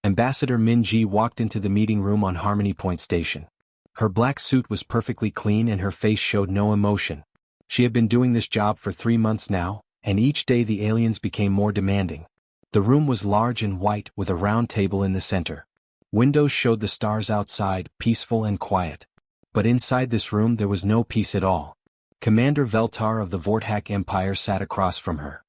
Ambassador Min-ji walked into the meeting room on Harmony Point Station. Her black suit was perfectly clean and her face showed no emotion. She had been doing this job for 3 months now, and each day the aliens became more demanding. The room was large and white with a round table in the center. Windows showed the stars outside, peaceful and quiet. But inside this room there was no peace at all. Commander Veltar of the Vorthak Empire sat across from her.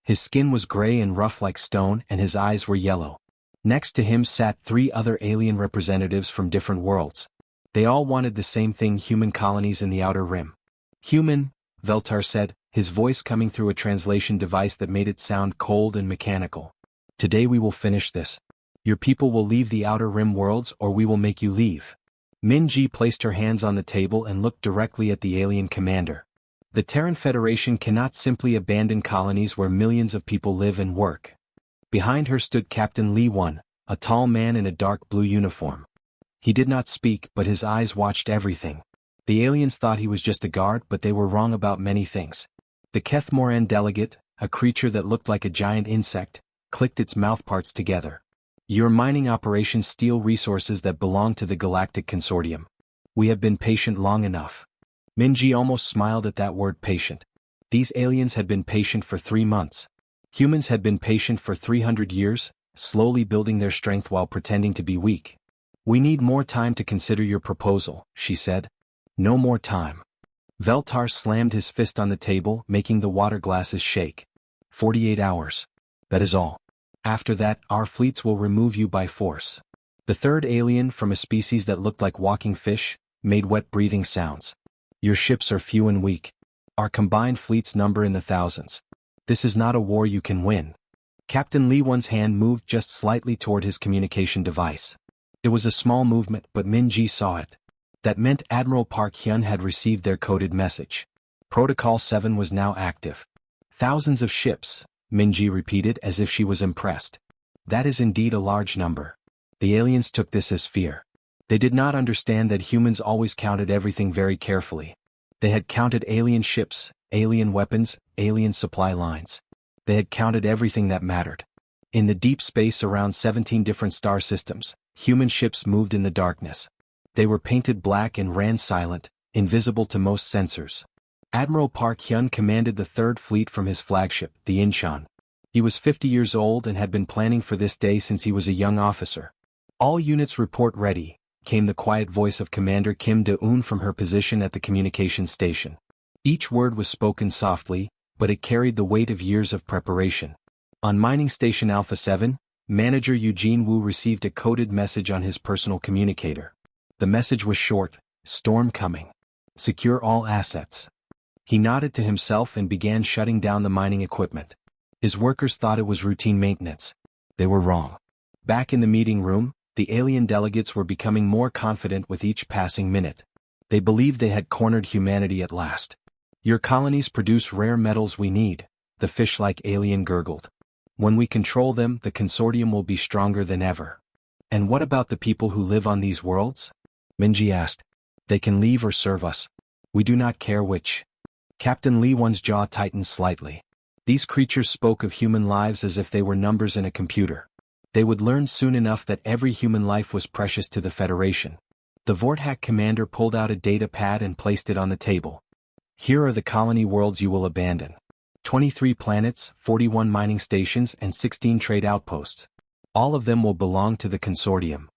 His skin was gray and rough like stone and his eyes were yellow. Next to him sat 3 other alien representatives from different worlds. They all wanted the same thing: human colonies in the Outer Rim. Human, Veltar said, his voice coming through a translation device that made it sound cold and mechanical. Today we will finish this. Your people will leave the Outer Rim worlds or we will make you leave. Min-ji placed her hands on the table and looked directly at the alien commander. The Terran Federation cannot simply abandon colonies where millions of people live and work. Behind her stood Captain Lee Won, a tall man in a dark blue uniform. He did not speak, but his eyes watched everything. The aliens thought he was just a guard, but they were wrong about many things. The Kethmoran delegate, a creature that looked like a giant insect, clicked its mouthparts together. Your mining operations steal resources that belong to the Galactic Consortium. We have been patient long enough. Min-ji almost smiled at that word patient. These aliens had been patient for 3 months. Humans had been patient for 300 years, slowly building their strength while pretending to be weak. We need more time to consider your proposal, she said. No more time. Veltar slammed his fist on the table, making the water glasses shake. 48 hours. That is all. After that, our fleets will remove you by force. The third alien, from a species that looked like walking fish, made wet breathing sounds. Your ships are few and weak. Our combined fleets number in the thousands. This is not a war you can win. Captain Lee Won's hand moved just slightly toward his communication device. It was a small movement, but Min-ji saw it. That meant Admiral Park Hyun had received their coded message. Protocol 7 was now active. Thousands of ships, Min-ji repeated as if she was impressed. That is indeed a large number. The aliens took this as fear. They did not understand that humans always counted everything very carefully. They had counted alien ships, alien weapons, alien supply lines. They had counted everything that mattered. In the deep space around 17 different star systems, human ships moved in the darkness. They were painted black and ran silent, invisible to most sensors. Admiral Park Hyun commanded the 3rd Fleet from his flagship, the Incheon. He was 50 years old and had been planning for this day since he was a young officer. All units report ready, came the quiet voice of Commander Kim De-eun from her position at the communications station. Each word was spoken softly, but it carried the weight of years of preparation. On Mining Station Alpha 7, Manager Eugene Wu received a coded message on his personal communicator. The message was short: storm coming. Secure all assets. He nodded to himself and began shutting down the mining equipment. His workers thought it was routine maintenance. They were wrong. Back in the meeting room, the alien delegates were becoming more confident with each passing minute. They believed they had cornered humanity at last. Your colonies produce rare metals we need, the fish-like alien gurgled. When we control them, the consortium will be stronger than ever. And what about the people who live on these worlds? Min-ji asked. They can leave or serve us. We do not care which. Captain Lee Won's jaw tightened slightly. These creatures spoke of human lives as if they were numbers in a computer. They would learn soon enough that every human life was precious to the Federation. The Vorthak commander pulled out a data pad and placed it on the table. Here are the colony worlds you will abandon. 23 planets, 41 mining stations and 16 trade outposts. All of them will belong to the consortium.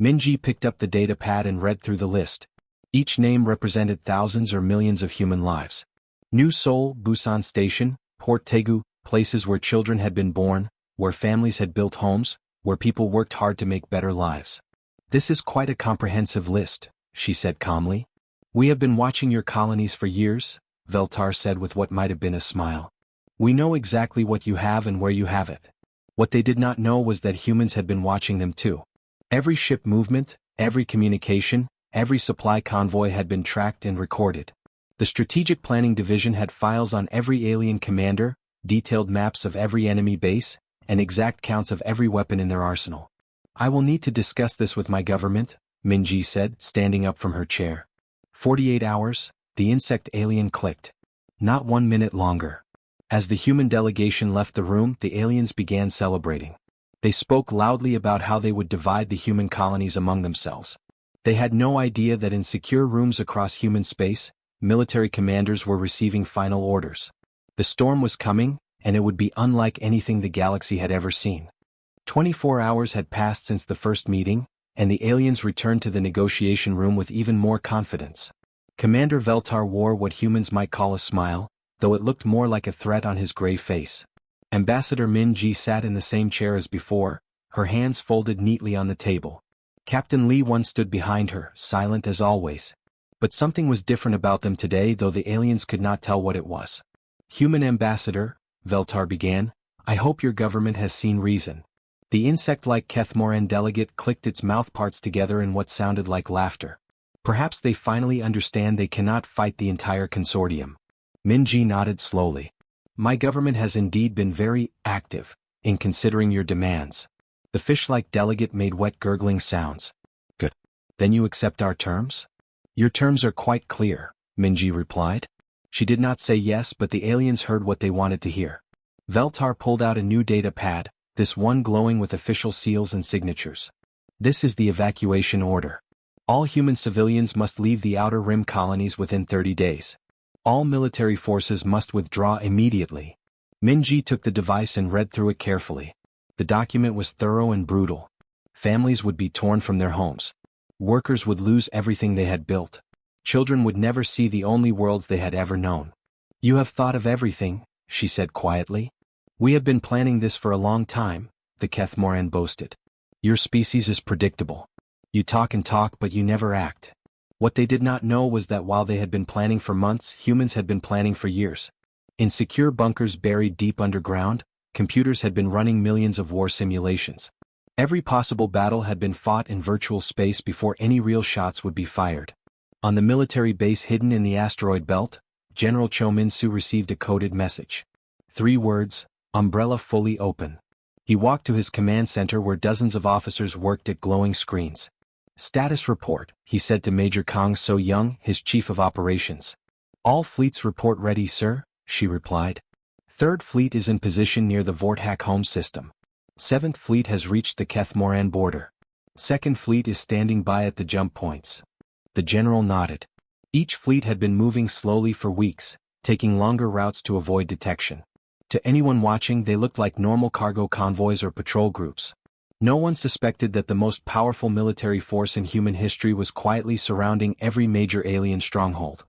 Min-ji picked up the data pad and read through the list. Each name represented thousands or millions of human lives. New Seoul, Busan Station, Port Taegu, places where children had been born, where families had built homes, where people worked hard to make better lives. This is quite a comprehensive list, she said calmly. We have been watching your colonies for years, Veltar said with what might have been a smile. We know exactly what you have and where you have it. What they did not know was that humans had been watching them too. Every ship movement, every communication, every supply convoy had been tracked and recorded. The Strategic Planning Division had files on every alien commander, detailed maps of every enemy base, and exact counts of every weapon in their arsenal. I will need to discuss this with my government, Min-ji said, standing up from her chair. 48 hours, the insect alien clicked. Not 1 minute longer. As the human delegation left the room, the aliens began celebrating. They spoke loudly about how they would divide the human colonies among themselves. They had no idea that in secure rooms across human space, military commanders were receiving final orders. The storm was coming, and it would be unlike anything the galaxy had ever seen. 24 hours had passed since the first meeting, and the aliens returned to the negotiation room with even more confidence. Commander Veltar wore what humans might call a smile, though it looked more like a threat on his gray face. Ambassador Min-ji sat in the same chair as before, her hands folded neatly on the table. Captain Lee One stood behind her, silent as always. But something was different about them today, though the aliens could not tell what it was. Human Ambassador, Veltar began, I hope your government has seen reason. The insect-like Kethmoran delegate clicked its mouthparts together in what sounded like laughter. Perhaps they finally understand they cannot fight the entire consortium. Min-ji nodded slowly. My government has indeed been very active in considering your demands. The fish-like delegate made wet gurgling sounds. Good. Then you accept our terms? Your terms are quite clear, Min-ji replied. She did not say yes, but the aliens heard what they wanted to hear. Veltar pulled out a new data pad, this one glowing with official seals and signatures. This is the evacuation order. All human civilians must leave the Outer Rim colonies within 30 days. All military forces must withdraw immediately. Min-ji took the device and read through it carefully. The document was thorough and brutal. Families would be torn from their homes. Workers would lose everything they had built. Children would never see the only worlds they had ever known. You have thought of everything, she said quietly. We have been planning this for a long time, the Kethmoran boasted. Your species is predictable. You talk and talk, but you never act. What they did not know was that while they had been planning for months, humans had been planning for years. In secure bunkers buried deep underground, computers had been running millions of war simulations. Every possible battle had been fought in virtual space before any real shots would be fired. On the military base hidden in the asteroid belt, General Cho Min-soo received a coded message. 3 words, umbrella fully open. He walked to his command center where dozens of officers worked at glowing screens. Status report, he said to Major Kang So-young, his chief of operations. All fleets report ready, sir, she replied. 3rd Fleet is in position near the Vortak home system. 7th Fleet has reached the Kethmoran border. 2nd Fleet is standing by at the jump points. The general nodded. Each fleet had been moving slowly for weeks, taking longer routes to avoid detection. To anyone watching, they looked like normal cargo convoys or patrol groups. No one suspected that the most powerful military force in human history was quietly surrounding every major alien stronghold.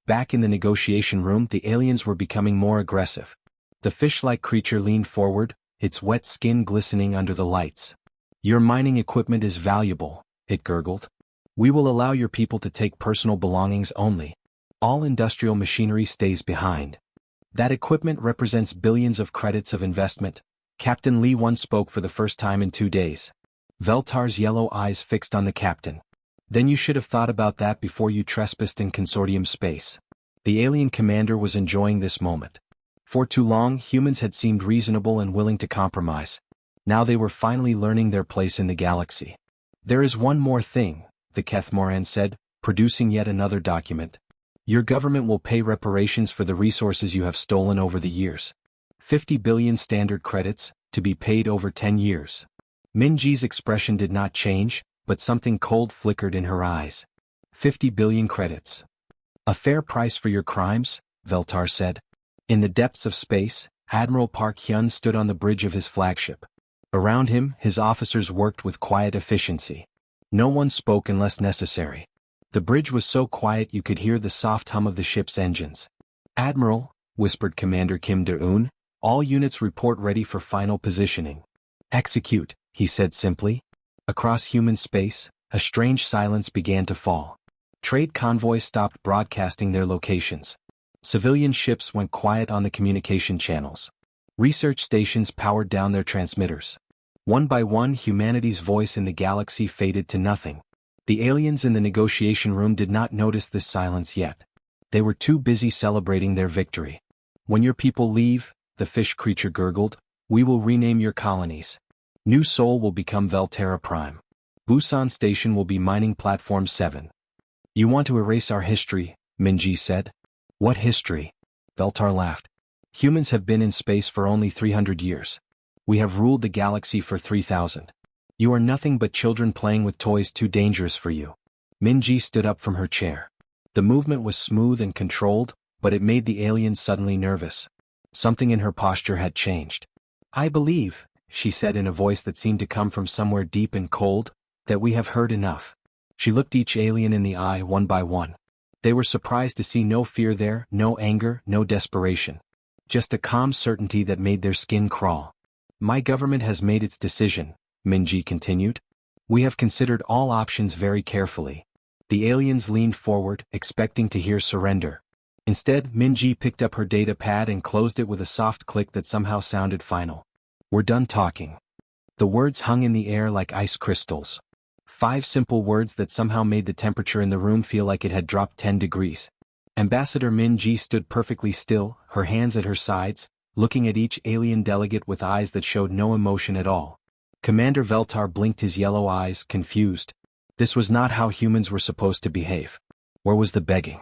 Back in the negotiation room, the aliens were becoming more aggressive. The fish-like creature leaned forward, its wet skin glistening under the lights. Your mining equipment is valuable, it gurgled. We will allow your people to take personal belongings only. All industrial machinery stays behind. That equipment represents billions of credits of investment. Captain Lee One spoke for the first time in 2 days. Veltar's yellow eyes fixed on the captain. Then you should have thought about that before you trespassed in consortium space. The alien commander was enjoying this moment. For too long, humans had seemed reasonable and willing to compromise. Now they were finally learning their place in the galaxy. There is one more thing, the Kethmoran said, producing yet another document. Your government will pay reparations for the resources you have stolen over the years. 50 billion standard credits, to be paid over 10 years. Min-ji's expression did not change, but something cold flickered in her eyes. 50 billion credits. A fair price for your crimes, Veltar said. In the depths of space, Admiral Park Hyun stood on the bridge of his flagship. Around him, his officers worked with quiet efficiency. No one spoke unless necessary. The bridge was so quiet you could hear the soft hum of the ship's engines. Admiral, whispered Commander Kim De-eun, all units report ready for final positioning. Execute, he said simply. Across human space, a strange silence began to fall. Trade convoys stopped broadcasting their locations. Civilian ships went quiet on the communication channels. Research stations powered down their transmitters. One by one, humanity's voice in the galaxy faded to nothing. The aliens in the negotiation room did not notice this silence yet. They were too busy celebrating their victory. When your people leave, the fish creature gurgled, we will rename your colonies. New Seoul will become Velterra Prime. Busan Station will be Mining Platform 7. You want to erase our history, Min-ji said. What history? Veltar laughed. Humans have been in space for only 300 years. We have ruled the galaxy for 3,000. You are nothing but children playing with toys too dangerous for you. Minji stood up from her chair. The movement was smooth and controlled, but it made the aliens suddenly nervous. Something in her posture had changed. I believe, she said in a voice that seemed to come from somewhere deep and cold, that we have heard enough. She looked each alien in the eye one by one. They were surprised to see no fear there, no anger, no desperation. Just a calm certainty that made their skin crawl. My government has made its decision, Minji continued. We have considered all options very carefully. The aliens leaned forward, expecting to hear surrender. Instead, Minji picked up her data pad and closed it with a soft click that somehow sounded final. We're done talking. The words hung in the air like ice crystals. 5 simple words that somehow made the temperature in the room feel like it had dropped 10 degrees. Ambassador Minji stood perfectly still, her hands at her sides, looking at each alien delegate with eyes that showed no emotion at all. Commander Veltar blinked his yellow eyes, confused. This was not how humans were supposed to behave. Where was the begging?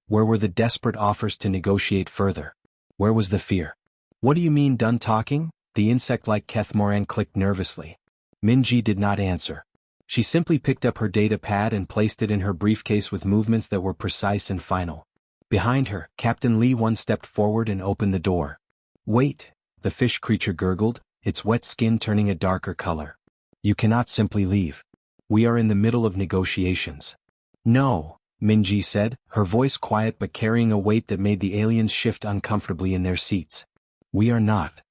Where were the desperate offers to negotiate further? Where was the fear? What do you mean done talking? The insect-like Kethmoran clicked nervously. Minji did not answer. She simply picked up her data pad and placed it in her briefcase with movements that were precise and final. Behind her, Captain Lee One stepped forward and opened the door. Wait, the fish creature gurgled, its wet skin turning a darker color. You cannot simply leave. We are in the middle of negotiations. No, Minji said, her voice quiet but carrying a weight that made the aliens shift uncomfortably in their seats. We are not.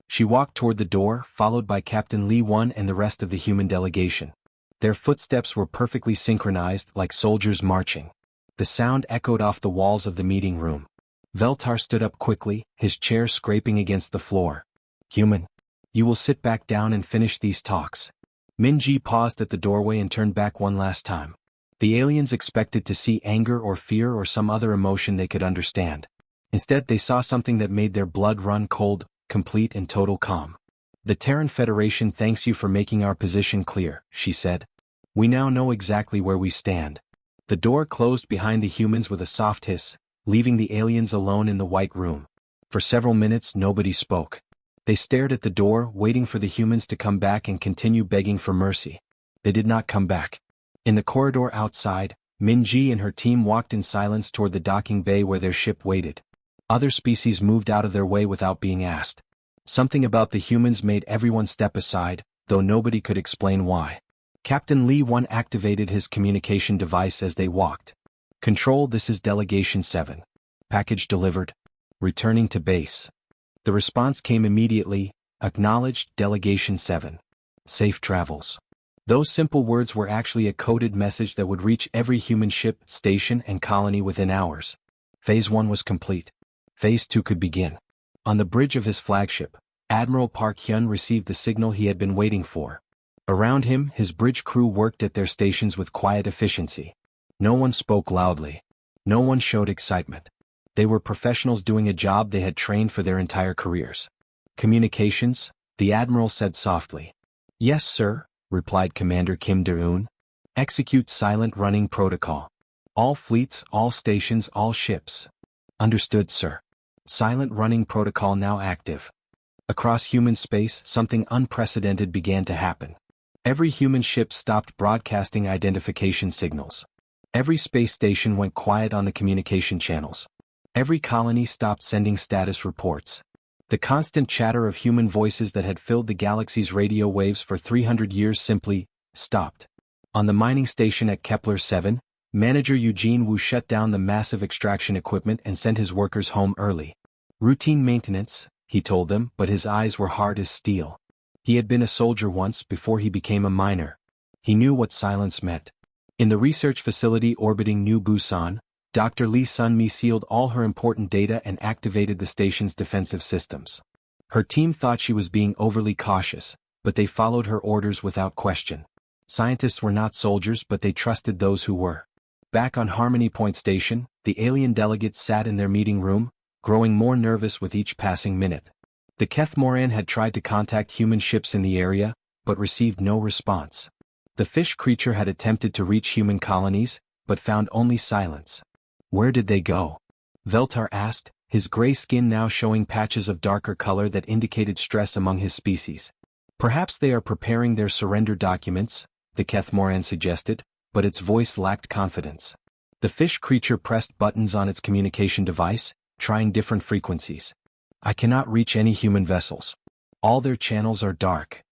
She walked toward the door, followed by Captain Lee One and the rest of the human delegation. Their footsteps were perfectly synchronized, like soldiers marching. The sound echoed off the walls of the meeting room. Veltar stood up quickly, his chair scraping against the floor. Human. You will sit back down and finish these talks. Minji paused at the doorway and turned back one last time. The aliens expected to see anger or fear or some other emotion they could understand. Instead, they saw something that made their blood run cold, complete and total calm. The Terran Federation thanks you for making our position clear, she said. We now know exactly where we stand. The door closed behind the humans with a soft hiss, leaving the aliens alone in the white room. For several minutes nobody spoke. They stared at the door, waiting for the humans to come back and continue begging for mercy. They did not come back. In the corridor outside, Minji and her team walked in silence toward the docking bay where their ship waited. Other species moved out of their way without being asked. Something about the humans made everyone step aside, though nobody could explain why. Captain Lee One activated his communication device as they walked. Control, this is Delegation 7. Package delivered. Returning to base. The response came immediately, acknowledged Delegation 7. Safe travels. Those simple words were actually a coded message that would reach every human ship, station, and colony within hours. Phase 1 was complete. Phase 2 could begin. On the bridge of his flagship, Admiral Park Hyun received the signal he had been waiting for. Around him, his bridge crew worked at their stations with quiet efficiency. No one spoke loudly. No one showed excitement. They were professionals doing a job they had trained for their entire careers. Communications, the Admiral said softly. Yes, sir, replied Commander Kim De-eun. Execute silent running protocol. All fleets, all stations, all ships. Understood, sir. Silent running protocol now active. Across human space, something unprecedented began to happen. Every human ship stopped broadcasting identification signals. Every space station went quiet on the communication channels. Every colony stopped sending status reports. The constant chatter of human voices that had filled the galaxy's radio waves for 300 years simply stopped. On the mining station at Kepler 7, Manager Eugene Wu shut down the massive extraction equipment and sent his workers home early. Routine maintenance, he told them, but his eyes were hard as steel. He had been a soldier once before he became a miner. He knew what silence meant. In the research facility orbiting New Busan, Dr. Lee Sun-mi sealed all her important data and activated the station's defensive systems. Her team thought she was being overly cautious, but they followed her orders without question. Scientists were not soldiers, but they trusted those who were. Back on Harmony Point Station, the alien delegates sat in their meeting room, growing more nervous with each passing minute. The Kethmoran had tried to contact human ships in the area, but received no response. The fish creature had attempted to reach human colonies, but found only silence. Where did they go? Veltar asked, his gray skin now showing patches of darker color that indicated stress among his species. Perhaps they are preparing their surrender documents, the Kethmoran suggested, but its voice lacked confidence. The fish creature pressed buttons on its communication device, trying different frequencies. I cannot reach any human vessels. All their channels are dark.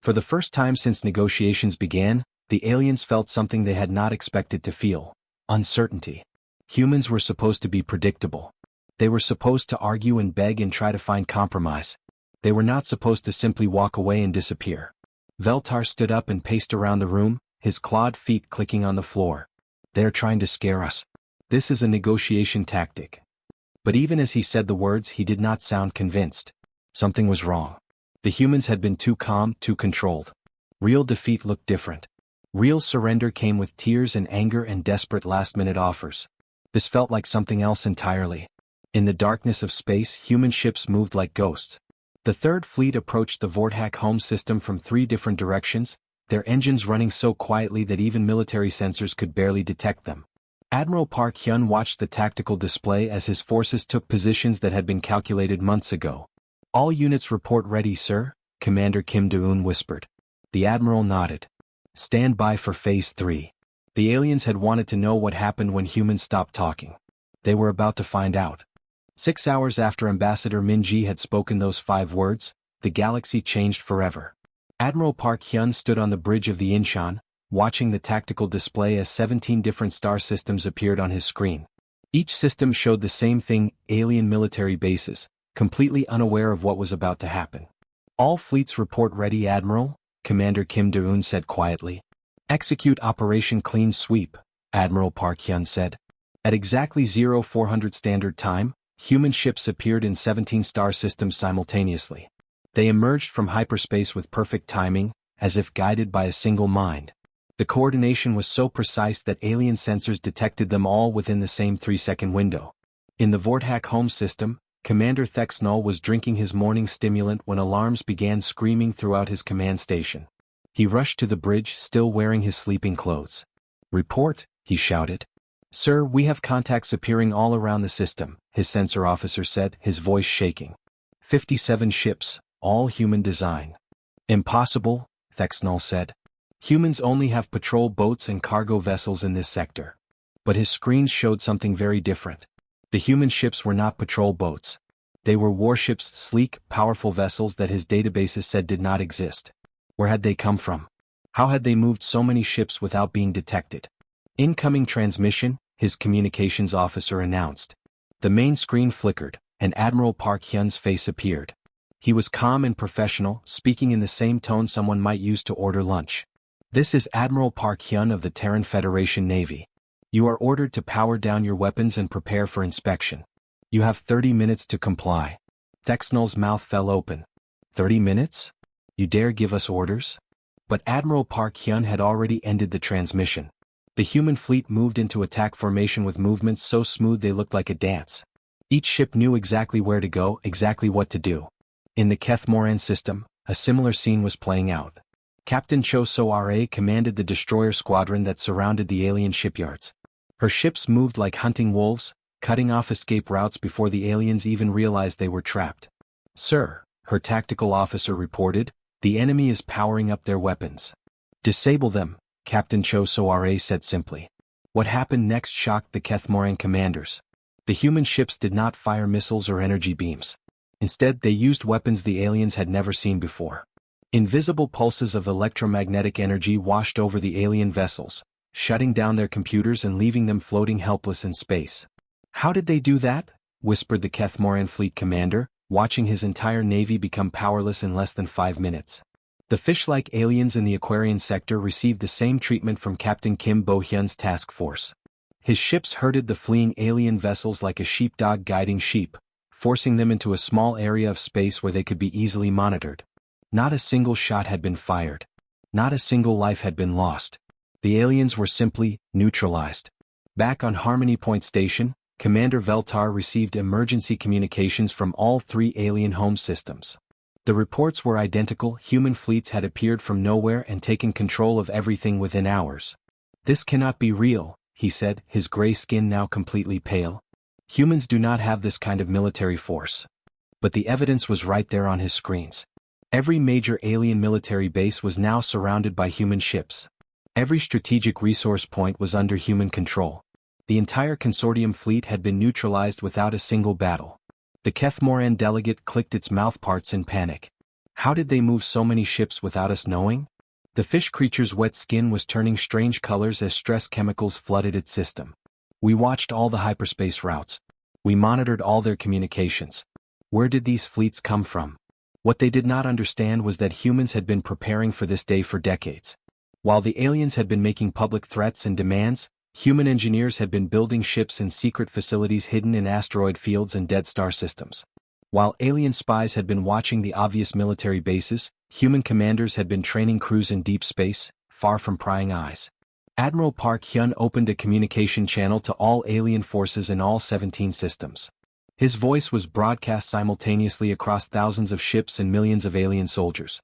For the first time since negotiations began, the aliens felt something they had not expected to feel: uncertainty. Humans were supposed to be predictable. They were supposed to argue and beg and try to find compromise. They were not supposed to simply walk away and disappear. Veltar stood up and paced around the room, his clawed feet clicking on the floor. They are trying to scare us. This is a negotiation tactic. But even as he said the words, he did not sound convinced. Something was wrong. The humans had been too calm, too controlled. Real defeat looked different. Real surrender came with tears and anger and desperate last-minute offers. This felt like something else entirely. In the darkness of space, human ships moved like ghosts. The Third Fleet approached the Vortak home system from 3 different directions, their engines running so quietly that even military sensors could barely detect them. Admiral Park Hyun watched the tactical display as his forces took positions that had been calculated months ago. "All units report ready, sir," Commander Kim Do-eun whispered. The Admiral nodded. "Stand by for Phase 3. The aliens had wanted to know what happened when humans stopped talking. They were about to find out. 6 hours after Ambassador Min-ji had spoken those 5 words, the galaxy changed forever. Admiral Park Hyun stood on the bridge of the Incheon, watching the tactical display as 17 different star systems appeared on his screen. Each system showed the same thing: alien military bases, completely unaware of what was about to happen. "All fleets report ready, Admiral," Commander Kim Do-eun said quietly. "Execute Operation Clean Sweep," Admiral Park Hyun said. At exactly 0400 Standard Time, human ships appeared in 17 star systems simultaneously. They emerged from hyperspace with perfect timing, as if guided by a single mind. The coordination was so precise that alien sensors detected them all within the same 3-second window. In the Vortak home system, Commander Thexnol was drinking his morning stimulant when alarms began screaming throughout his command station. He rushed to the bridge, still wearing his sleeping clothes. "Report," he shouted. "Sir, we have contacts appearing all around the system," his sensor officer said, his voice shaking. 57 ships, all human design." "Impossible," Thexnol said. "Humans only have patrol boats and cargo vessels in this sector." But his screens showed something very different. The human ships were not patrol boats. They were warships, sleek, powerful vessels that his databases said did not exist. Where had they come from? How had they moved so many ships without being detected? "Incoming transmission," his communications officer announced. The main screen flickered, and Admiral Park Hyun's face appeared. He was calm and professional, speaking in the same tone someone might use to order lunch. "This is Admiral Park Hyun of the Terran Federation Navy. You are ordered to power down your weapons and prepare for inspection. You have 30 minutes to comply." Thexnol's mouth fell open. 30 minutes? You dare give us orders? But Admiral Park Hyun had already ended the transmission. The human fleet moved into attack formation with movements so smooth they looked like a dance. Each ship knew exactly where to go, exactly what to do. In the Kethmoran system, a similar scene was playing out. Captain Cho So-ra commanded the destroyer squadron that surrounded the alien shipyards. Her ships moved like hunting wolves, cutting off escape routes before the aliens even realized they were trapped. "Sir," her tactical officer reported, "the enemy is powering up their weapons." "Disable them," Captain Cho So-ra said simply. What happened next shocked the Kethmoran commanders. The human ships did not fire missiles or energy beams. Instead, they used weapons the aliens had never seen before. Invisible pulses of electromagnetic energy washed over the alien vessels, shutting down their computers and leaving them floating helpless in space. "How did they do that?" whispered the Kethmoran fleet commander, watching his entire navy become powerless in less than 5 minutes. The fish-like aliens in the Aquarian sector received the same treatment from Captain Kim Bo-hyun's task force. His ships herded the fleeing alien vessels like a sheepdog guiding sheep, forcing them into a small area of space where they could be easily monitored. Not a single shot had been fired. Not a single life had been lost. The aliens were simply neutralized. Back on Harmony Point Station, Commander Veltar received emergency communications from all 3 alien home systems. The reports were identical: human fleets had appeared from nowhere and taken control of everything within hours. "This cannot be real," he said, his gray skin now completely pale. Humans do not have this kind of military force. But the evidence was right there on his screens. Every major alien military base was now surrounded by human ships. Every strategic resource point was under human control. The entire consortium fleet had been neutralized without a single battle. The Kethmoran delegate clicked its mouthparts in panic. How did they move so many ships without us knowing? The fish creature's wet skin was turning strange colors as stress chemicals flooded its system. We watched all the hyperspace routes. We monitored all their communications. Where did these fleets come from? What they did not understand was that humans had been preparing for this day for decades. While the aliens had been making public threats and demands, human engineers had been building ships in secret facilities hidden in asteroid fields and dead star systems. While alien spies had been watching the obvious military bases, human commanders had been training crews in deep space, far from prying eyes. Admiral Park Hyun opened a communication channel to all alien forces in all 17 systems. His voice was broadcast simultaneously across thousands of ships and millions of alien soldiers.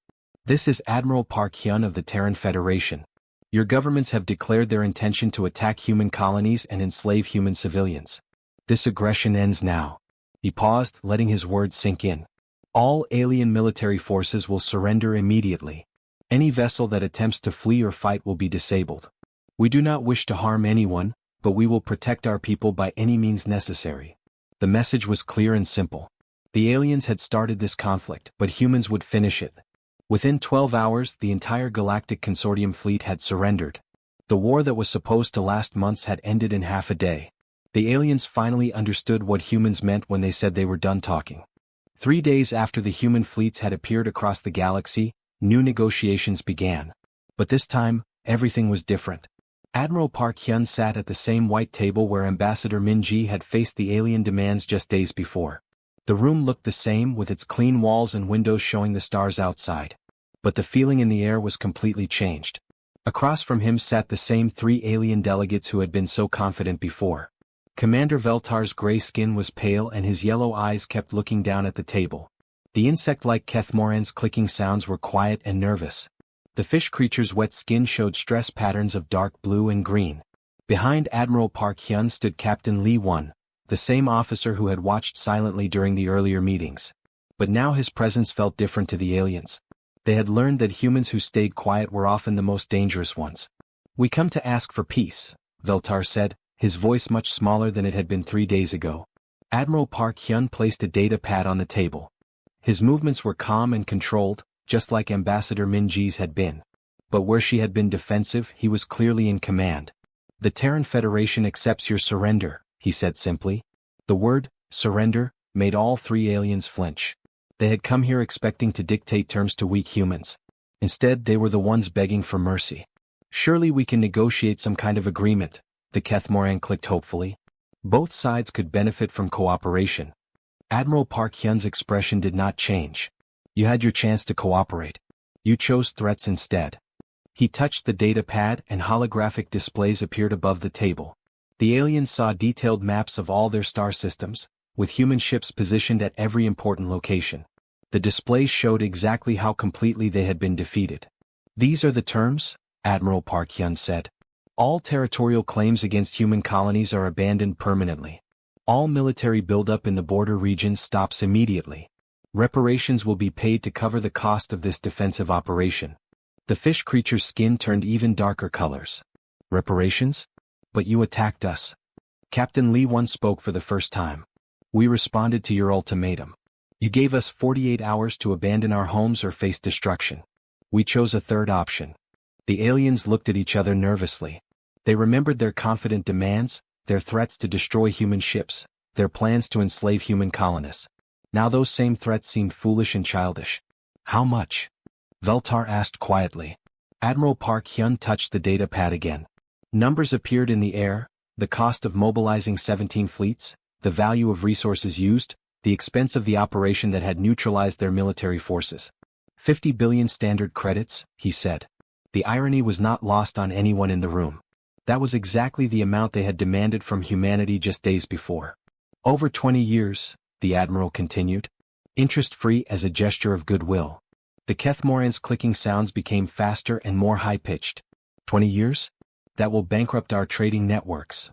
This is Admiral Park Hyun of the Terran Federation. Your governments have declared their intention to attack human colonies and enslave human civilians. This aggression ends now. He paused, letting his words sink in. All alien military forces will surrender immediately. Any vessel that attempts to flee or fight will be disabled. We do not wish to harm anyone, but we will protect our people by any means necessary. The message was clear and simple. The aliens had started this conflict, but humans would finish it. Within 12 hours, the entire Galactic Consortium fleet had surrendered. The war that was supposed to last months had ended in half a day. The aliens finally understood what humans meant when they said they were done talking. 3 days after the human fleets had appeared across the galaxy, new negotiations began. But this time, everything was different. Admiral Park Hyun sat at the same white table where Ambassador Min Ji had faced the alien demands just days before. The room looked the same, with its clean walls and windows showing the stars outside. But the feeling in the air was completely changed. Across from him sat the same 3 alien delegates who had been so confident before. Commander Veltar's gray skin was pale and his yellow eyes kept looking down at the table. The insect-like Kethmoran's clicking sounds were quiet and nervous. The fish creature's wet skin showed stress patterns of dark blue and green. Behind Admiral Park Hyun stood Captain Lee Won, the same officer who had watched silently during the earlier meetings. But now his presence felt different to the aliens. They had learned that humans who stayed quiet were often the most dangerous ones. "We come to ask for peace," Veltar said, his voice much smaller than it had been 3 days ago. Admiral Park Hyun placed a data pad on the table. His movements were calm and controlled, just like Ambassador Min Ji's had been. But where she had been defensive, he was clearly in command. "The Terran Federation accepts your surrender," he said simply. The word, surrender, made all 3 aliens flinch. They had come here expecting to dictate terms to weak humans. Instead, they were the ones begging for mercy. "Surely we can negotiate some kind of agreement," the Kethmoran clicked hopefully. Both sides could benefit from cooperation. Admiral Park Hyun's expression did not change. "You had your chance to cooperate. You chose threats instead." He touched the data pad and holographic displays appeared above the table. The aliens saw detailed maps of all their star systems, with human ships positioned at every important location. The displays showed exactly how completely they had been defeated. "These are the terms," Admiral Park Hyun said. "All territorial claims against human colonies are abandoned permanently. All military buildup in the border regions stops immediately. Reparations will be paid to cover the cost of this defensive operation." The fish creature's skin turned even darker colors. "Reparations? But you attacked us." Captain Lee Won spoke for the first time. "We responded to your ultimatum. You gave us 48 hours to abandon our homes or face destruction. We chose a third option." The aliens looked at each other nervously. They remembered their confident demands, their threats to destroy human ships, their plans to enslave human colonists. Now those same threats seemed foolish and childish. "How much?" Veltar asked quietly. Admiral Park Hyun touched the data pad again. Numbers appeared in the air: the cost of mobilizing 17 fleets, the value of resources used, the expense of the operation that had neutralized their military forces. 50 billion standard credits, he said. The irony was not lost on anyone in the room. That was exactly the amount they had demanded from humanity just days before. "Over 20 years, the Admiral continued. "Interest-free as a gesture of goodwill." The Kethmoran's clicking sounds became faster and more high-pitched. 20 years? That will bankrupt our trading networks.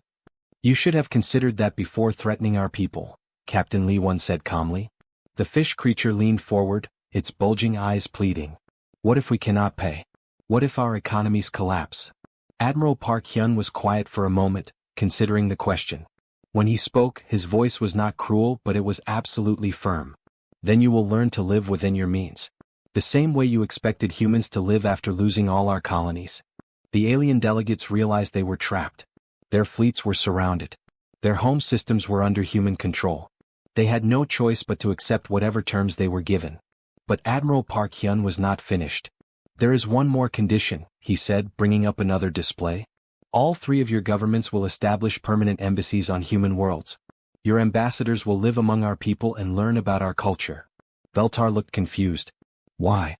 You should have considered that before threatening our people, Captain Lee One said calmly. The fish creature leaned forward, its bulging eyes pleading. What if we cannot pay? What if our economies collapse? Admiral Park Hyun was quiet for a moment, considering the question. When he spoke, his voice was not cruel, but it was absolutely firm. Then you will learn to live within your means. The same way you expected humans to live after losing all our colonies. The alien delegates realized they were trapped. Their fleets were surrounded. Their home systems were under human control. They had no choice but to accept whatever terms they were given. But Admiral Park Hyun was not finished. There is one more condition, he said, bringing up another display. All three of your governments will establish permanent embassies on human worlds. Your ambassadors will live among our people and learn about our culture. Veltar looked confused. Why?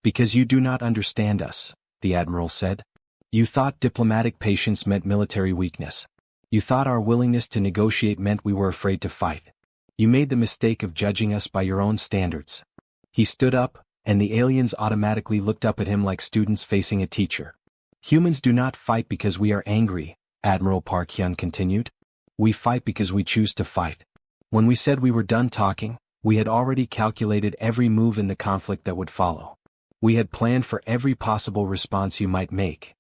Because you do not understand us, the Admiral said. You thought diplomatic patience meant military weakness. You thought our willingness to negotiate meant we were afraid to fight. You made the mistake of judging us by your own standards. He stood up, and the aliens automatically looked up at him like students facing a teacher. Humans do not fight because we are angry, Admiral Park Hyun continued. We fight because we choose to fight. When we said we were done talking, we had already calculated every move in the conflict that would follow. We had planned for every possible response you might make.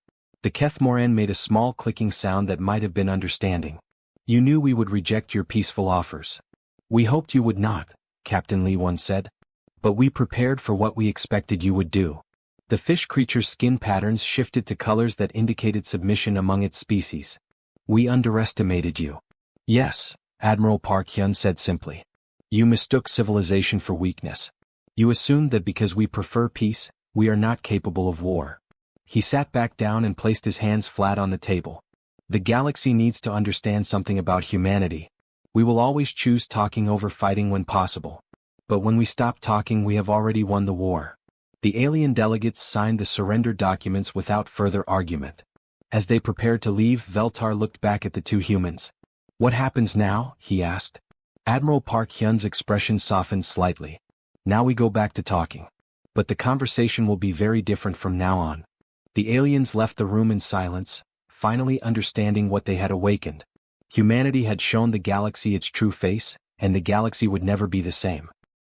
The Kethmoran made a small clicking sound that might have been understanding. You knew we would reject your peaceful offers. We hoped you would not, Captain Lee One said. But we prepared for what we expected you would do. The fish creature's skin patterns shifted to colors that indicated submission among its species. We underestimated you. Yes, Admiral Park Hyun said simply. You mistook civilization for weakness. You assumed that because we prefer peace, we are not capable of war. He sat back down and placed his hands flat on the table. The galaxy needs to understand something about humanity. We will always choose talking over fighting when possible. But when we stop talking, we have already won the war. The alien delegates signed the surrender documents without further argument. As they prepared to leave, Veltar looked back at the two humans. What happens now? He asked. Admiral Park Hyun's expression softened slightly. Now we go back to talking. But the conversation will be very different from now on. The aliens left the room in silence, finally understanding what they had awakened. Humanity had shown the galaxy its true face, and the galaxy would never be the same.